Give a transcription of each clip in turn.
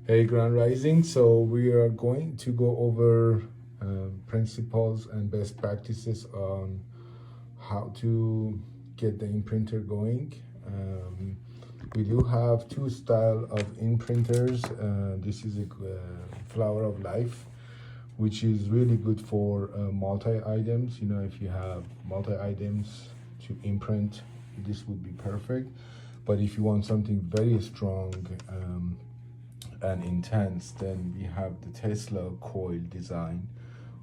Hey, Grand Rising. So we are going to go over principles and best practices on how to get the imprinter going. We do have two style of imprinters. This is a flower of life, which is really good for multi-items. You know, if you have multi-items to imprint, this would be perfect. But if you want something very strong, and intense, then we have the Tesla coil design,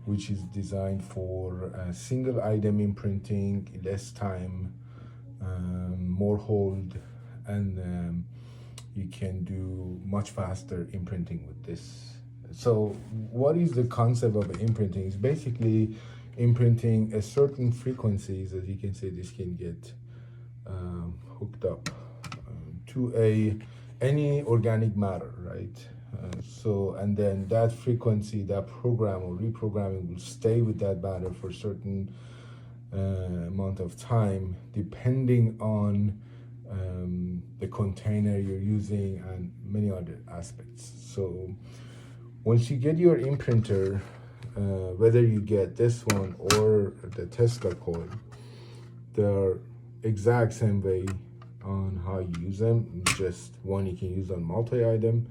which is designed for single item imprinting, less time, more hold, and you can do much faster imprinting with this. So what is the concept of imprinting? It's basically imprinting a certain frequencies. As you can see, this can get hooked up to any organic matter, right? So, and then that frequency, that program or reprogramming will stay with that matter for a certain amount of time, depending on the container you're using and many other aspects. So once you get your imprinter, whether you get this one or the Tesla coil, they're exact same way on how you use them. Just one you can use on multi-item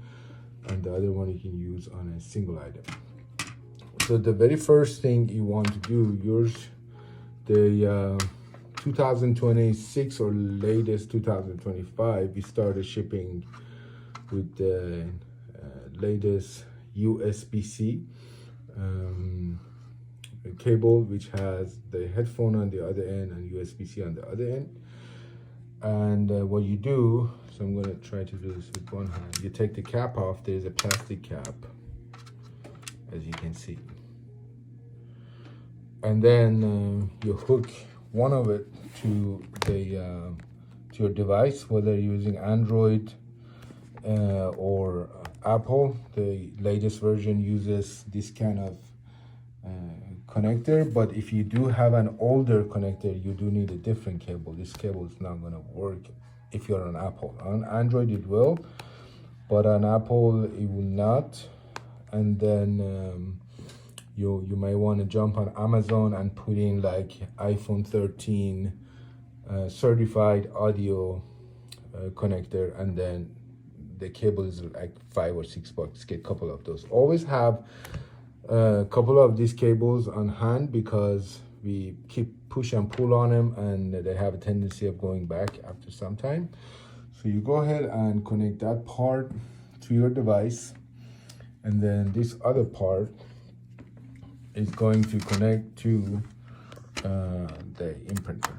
and the other one you can use on a single item. So the very first thing you want to do, the 2026 or latest 2025, we started shipping with the latest USB-C cable, which has the headphone on the other end and USB-C on the other end. And what you do, so I'm going to try to do this with one hand. You take the cap off. There's a plastic cap, as you can see. And then you hook one of it to your device, whether you're using Android or Apple. The latest version uses this kind of connector, but if you do have an older connector, you do need a different cable. This cable is not going to work if you're on Apple. On Android it will, but on Apple it will not. And then you may want to jump on Amazon and put in like iPhone 13 certified audio connector, and then the cable is like $5 or $6. Get a couple of those. Always have a couple of these cables on hand, because we keep push and pull on them and they have a tendency of going back after some time. So you go ahead and connect that part to your device, and then this other part is going to connect to the imprinter.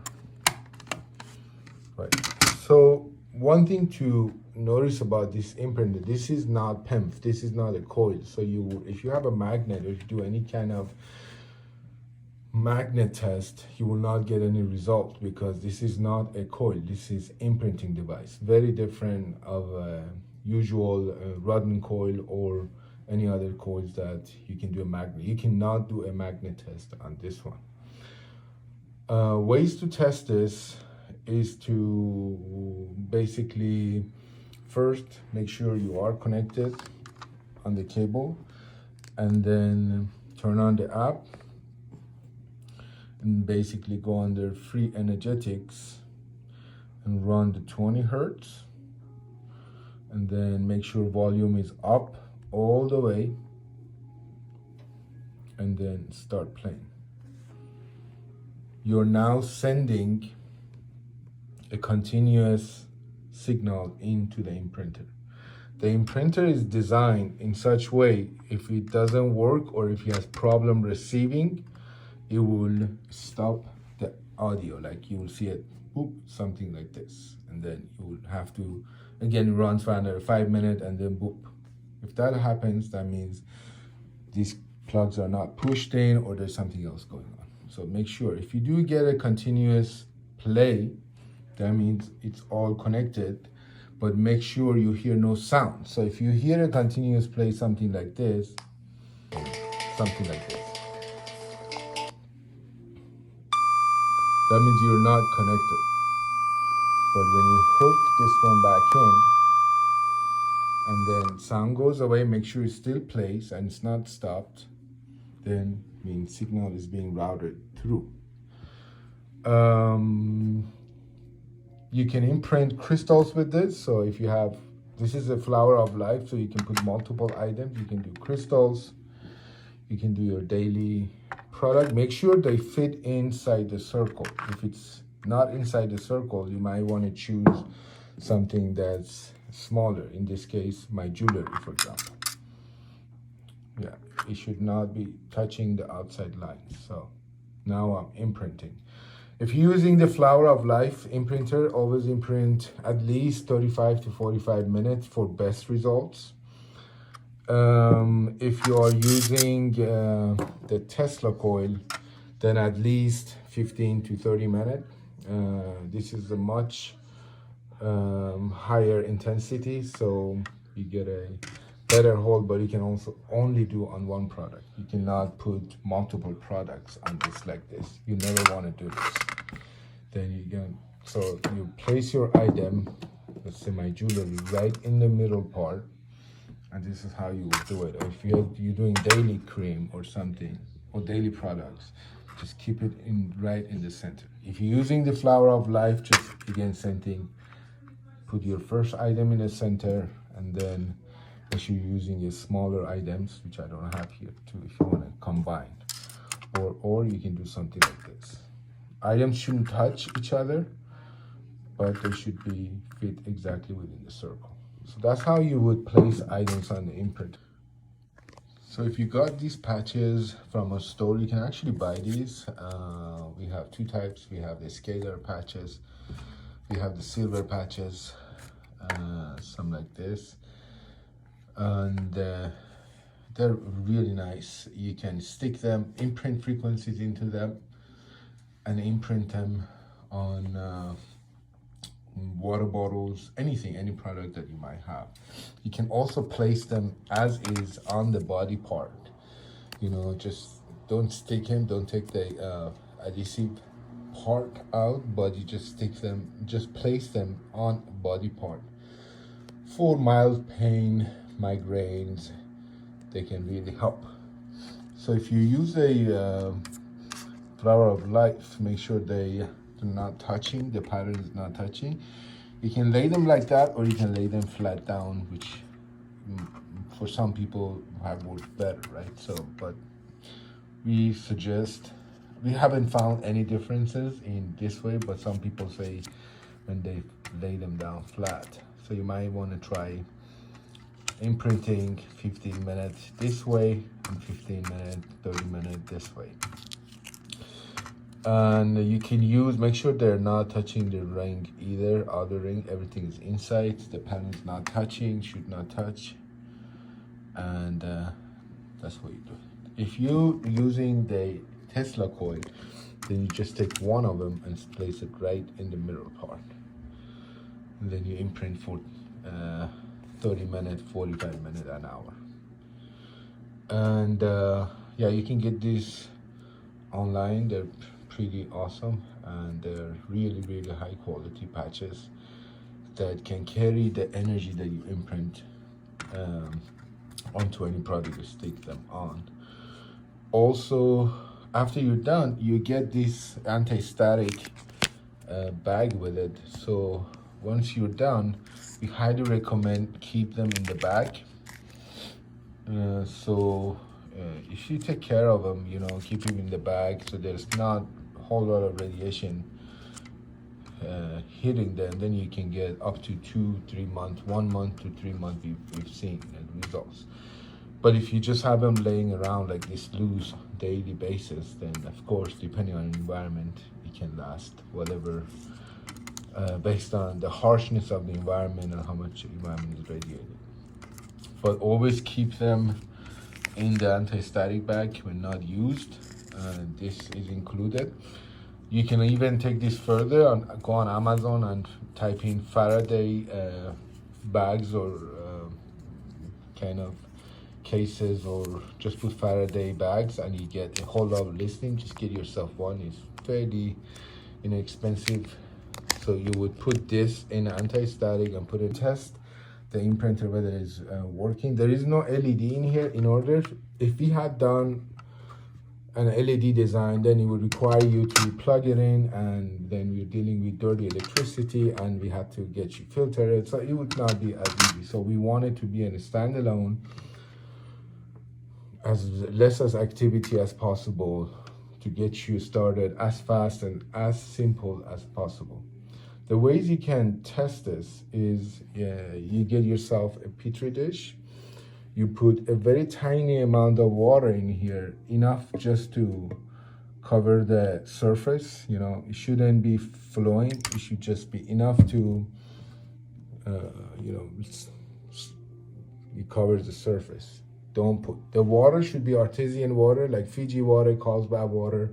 Right. So one thing to notice about this imprinter, this is not PeMF, this is not a coil. So if you have a magnet, or if you do any kind of magnet test, you will not get any result, because this is not a coil. This is imprinting device, very different of a usual Rodman coil or any other coils that you can do a magnet. You cannot do a magnet test on this one. Ways to test this is to basically first make sure you are connected on the cable, and then turn on the app and basically go under free energetics and run the 20 hertz, and then make sure volume is up all the way, and then start playing. You're now sending a continuous signal into the imprinter. The imprinter is designed in such way, if it doesn't work or if it has problem receiving, it will stop the audio. Like you will see it, boop, something like this. And then you will have to, again, it runs for another 5 minutes and then boop. If that happens, that means these plugs are not pushed in or there's something else going on. So make sure, if you do get a continuous play, that means it's all connected, but make sure you hear no sound. So if you hear a continuous play, something like this, something like this, that means you're not connected. But when you hook this one back in, and then sound goes away, make sure it still plays and it's not stopped, then means signal is being routed through. You can imprint crystals with this. So if you have, this is a flower of life, so you can put multiple items. You can do crystals, you can do your daily product. Make sure they fit inside the circle. If it's not inside the circle, you might want to choose something that's smaller. In this case, my jewelry, for example. Yeah, it should not be touching the outside lines. So now I'm imprinting. If you're using the Flower of Life imprinter, always imprint at least 35 to 45 minutes for best results. If you are using the Tesla coil, then at least 15 to 30 minutes. This is a much higher intensity, so you get a better hold, but you can also only do on one product. You cannot put multiple products on this like this. You never want to do this. Then you can, so you place your item, let's say my jewelry, right in the middle part, and this is how you will do it. Or if you're doing daily cream or something, or daily products, just keep it in right in the center. If you're using the Flower of Life, just again same thing, put your first item in the center, and then if you're using your smaller items, which I don't have here too, if you want to combine, or you can do something like this. Items shouldn't touch each other, but they should be fit exactly within the circle. So that's how you would place items on the imprint. So if you got these patches from a store, you can actually buy these. We have two types. We have the scalar patches, we have the silver patches, some like this, and they're really nice. You can stick them, imprint frequencies into them, and imprint them on water bottles, anything, any product that you might have. You can also place them as is on the body part. You know, just don't stick them, don't take the adhesive part out, but you just stick them, just place them on body part. For mild pain, migraines, they can really help. So if you use a Flower of Life, make sure they are not touching, the pattern is not touching. You can lay them like that, or you can lay them flat down, which for some people have worked better, right? So, but we suggest, we haven't found any differences in this way, but some people say when they lay them down flat. So you might want to try imprinting 15 minutes this way and 15 minutes, 30 minutes this way. And you can use, make sure they're not touching the ring either, other ring, everything is inside, the pattern is not touching, should not touch, and that's what you do. If you're using the Tesla coil, then you just take one of them and place it right in the middle part, and then you imprint for 30 minutes, 45 minutes, an hour. And yeah, you can get these online. They're pretty awesome, and they're really, really high quality patches that can carry the energy that you imprint onto any product you stick them on. Also, after you're done, you get this anti-static bag with it. So once you're done, we highly recommend keep them in the bag. If you take care of them, you know, keep them in the bag so there's not a whole lot of radiation hitting them, then you can get up to 2-3 months, 1 month to 3 months we've seen results. But if you just have them laying around like this loose daily basis, then of course, depending on the environment, it can last whatever, based on the harshness of the environment and how much the environment is radiated. But always keep them in the anti-static bag when not used. This is included. You can even take this further and go on Amazon and type in Faraday bags or kind of cases, or just put Faraday bags and you get a whole lot of listing. Just get yourself one. It's fairly inexpensive. So you would put this in anti-static and put it test the imprinter whether it's working. There is no LED in here. In order, if we had done an LED design, then it would require you to plug it in, and then we're dealing with dirty electricity and we had to get you filter it, so it would not be as easy. So we wanted to be in a standalone, as less as activity as possible, to get you started as fast and as simple as possible. The ways you can test this is you get yourself a petri dish. You put a very tiny amount of water in here, enough just to cover the surface. You know, it shouldn't be flowing. It should just be enough to, you know, it covers the surface. Don't put, the water should be artesian water, like Fiji water, Carlsbad water,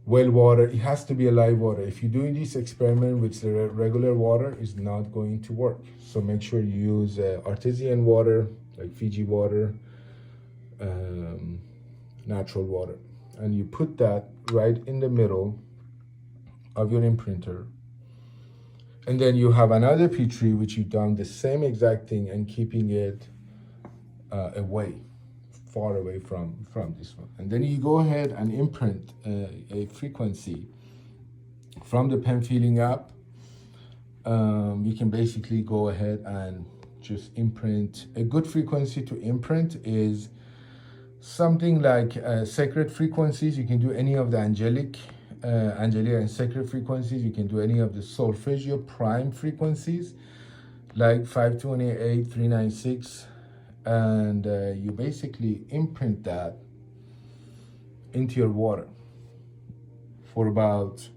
well water. It has to be a live water. If you're doing this experiment with the regular water, it's not going to work. So make sure you use artesian water, like Fiji water, natural water. And you put that right in the middle of your imprinter. And then you have another petri, which you've done the same exact thing and keeping it far away from this one. And then you go ahead and imprint a frequency from the pen feeling app. You can basically go ahead and just imprint. A good frequency to imprint is something like sacred frequencies. You can do any of the angelic and sacred frequencies. You can do any of the solfeggio prime frequencies, like 528, 396, and you basically imprint that into your water for about,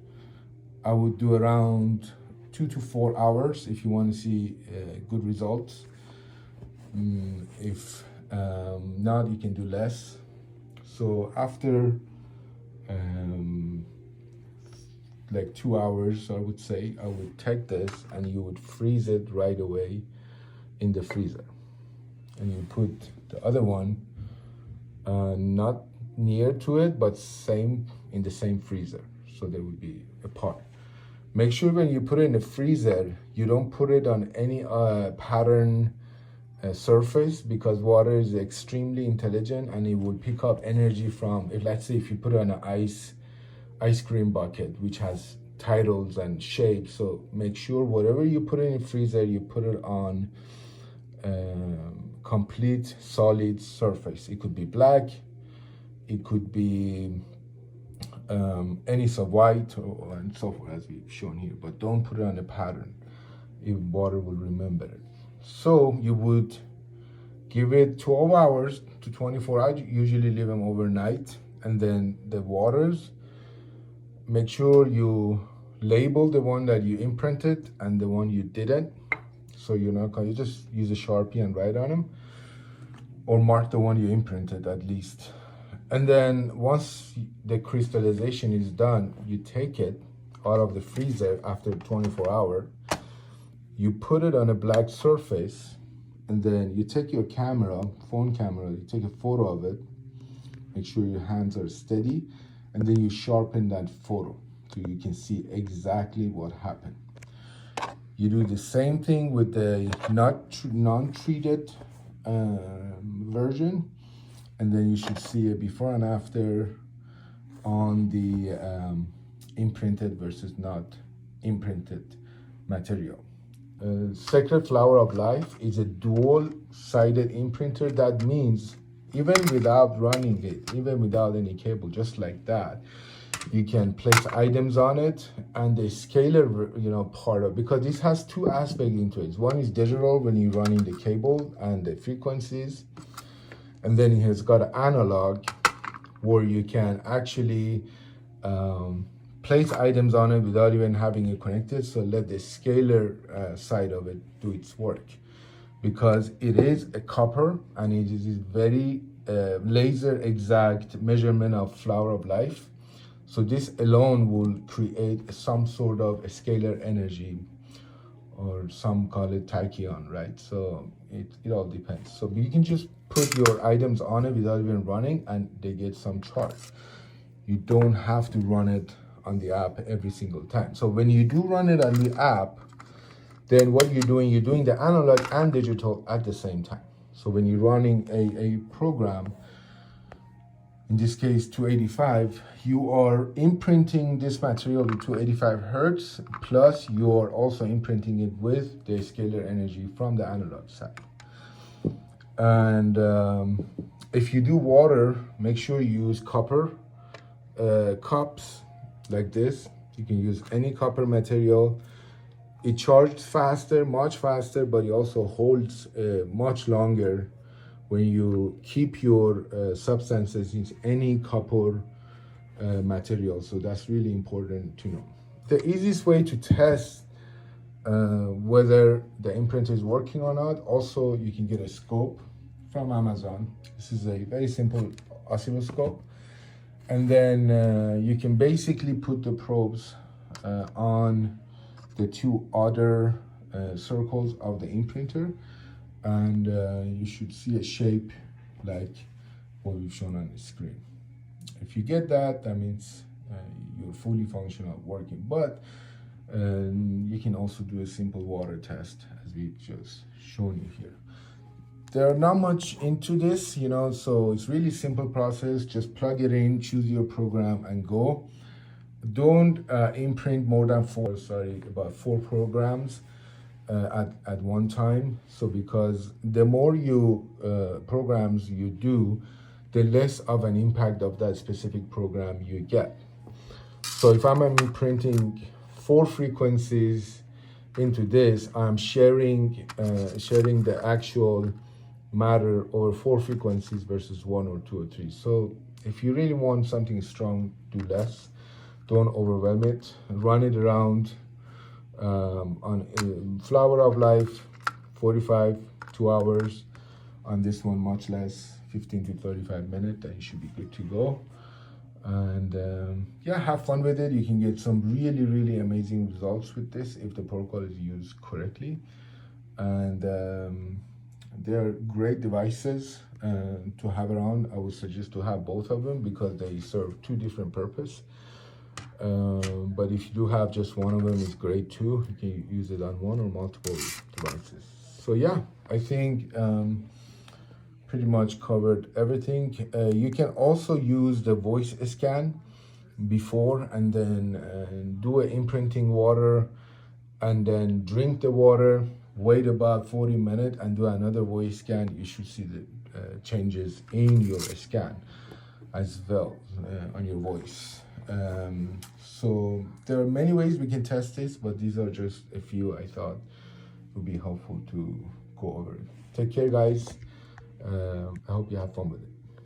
I would do around 2 to 4 hours if you want to see good results. If not, you can do less. So after like 2 hours, I would say, I would take this and you would freeze it right away in the freezer. And you put the other one not near to it, but in the same freezer, so they would be apart. Make sure when you put it in the freezer, you don't put it on any pattern surface, because water is extremely intelligent and it will pick up energy from, let's say if you put it on an ice cream bucket, which has titles and shapes. So make sure whatever you put in the freezer, you put it on complete solid surface. It could be black, it could be any sort of white and so forth, as we've shown here, but don't put it on a pattern. If water will remember it. So you would give it 12 hours to 24 hours. You usually leave them overnight. And then the waters, make sure you label the one that you imprinted and the one you didn't. So you're not going, you just use a Sharpie and write on them, or mark the one you imprinted at least. And then once the crystallization is done, you take it out of the freezer after 24 hours. You put it on a black surface, and then you take your camera, phone camera, you take a photo of it, make sure your hands are steady, and then you sharpen that photo so you can see exactly what happened. You do the same thing with the non-treated version, and then you should see a before and after on the imprinted versus not imprinted material. Sacred Flower of Life is a dual-sided imprinter. That means even without running it, even without any cable, just like that, you can place items on it, and the scalar, part of, because this has two aspects into it. One is digital when you're running the cable and the frequencies, and then it has got analog where you can actually place items on it without even having it connected. So let the scalar side of it do its work, because it is a copper and it is very laser exact measurement of flower of life. So this alone will create some sort of a scalar energy, or some call it tachyon, right? So it all depends. So you can just put your items on it without even running, and they get some charge. You don't have to run it on the app every single time. So when you do run it on the app, then what you're doing the analog and digital at the same time. So when you're running a program, in this case 285, you are imprinting this material with 285 hertz, plus you're also imprinting it with the scalar energy from the analog side. And if you do water, make sure you use copper cups like this. You can use any copper material. It charges faster, much faster, but it also holds much longer when you keep your substances in any copper material. So that's really important to know. The easiest way to test whether the imprinter is working or not, also you can get a scope from Amazon. This is a very simple oscilloscope. And then you can basically put the probes on the two other circles of the imprinter, and you should see a shape like what we've shown on the screen. If you get that, that means you're fully functional working. But you can also do a simple water test as we've just shown you here. There's not much into this, you know, so it's really simple process. Just plug it in, choose your program, and go. Don't imprint more than about four programs at one time. So because the more you programs you do, the less of an impact of that specific program you get. So if I'm imprinting 4 frequencies into this, I'm sharing the actual matter over 4 frequencies versus 1 or 2 or 3. So if you really want something strong, do less. Don't overwhelm it. Run it around on Flower of Life, 45, 2 hours. On this one, much less, 15 to 35 minutes, and you should be good to go. And yeah, have fun with it. You can get some really, really amazing results with this if the protocol is used correctly. And they're great devices to have around. I would suggest to have both of them because they serve 2 different purposes. But if you do have just one of them, it's great too. You can use it on one or multiple devices. So yeah, I think pretty much covered everything. You can also use the voice scan before and then do an imprinting water and then drink the water, wait about 40 minutes and do another voice scan. You should see the changes in your scan as well on your voice. So there are many ways we can test this, but these are just a few I thought would be helpful to go over. Take care, guys. I hope you have fun with it.